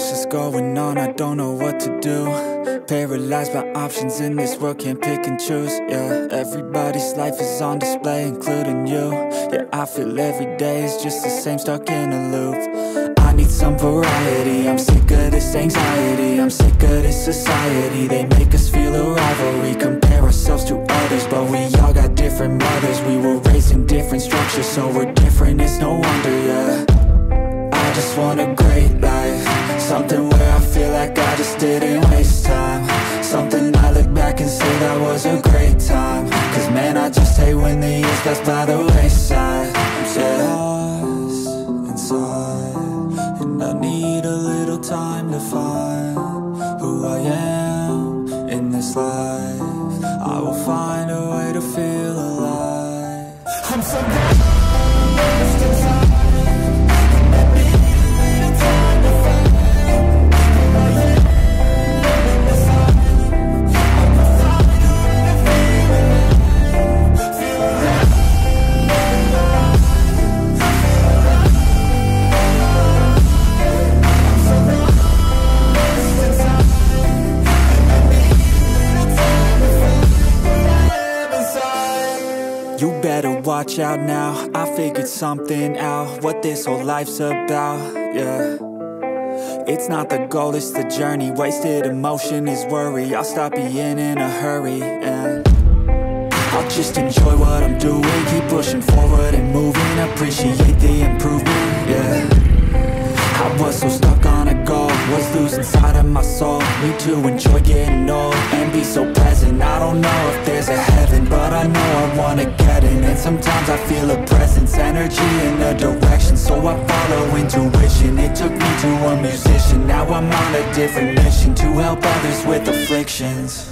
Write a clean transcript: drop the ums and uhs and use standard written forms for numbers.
much is going on, I don't know what to do. Paralyzed by options in this world, can't pick and choose. Yeah, everybody's life is on display, including you. Yeah, I feel every day is just the same, stuck in a loop. I need some variety, I'm sick of this anxiety. I'm sick of this society, they make us feel a rivalry. Compare ourselves to others, but we all got different mothers. We were raised in different structures, so we're different, it's no wonder, yeah. I just want a great life, something where I feel like I just didn't waste time. Something I look back and say that was a great time. Cause man, I just hate when the years pass by the wayside. I'm so lost inside, and I need a little time to find who I am in this life. I will find a way to feel alive. I'm so lost inside. You better watch out now, I figured something out, what this whole life's about, yeah. It's not the goal, it's the journey, wasted emotion is worry. I'll stop being in a hurry, and I'll just enjoy what I'm doing. Keep pushing forward and moving, appreciate the improvement, yeah. I was so stuck on a goal, was losing sight of my soul. Need to enjoy getting old and be so present. I don't know if there's a heaven, but I know I wanna get in. And sometimes I feel a presence, energy in a direction, so I follow intuition. It took me to a musician, now I'm on a different mission, to help others with afflictions.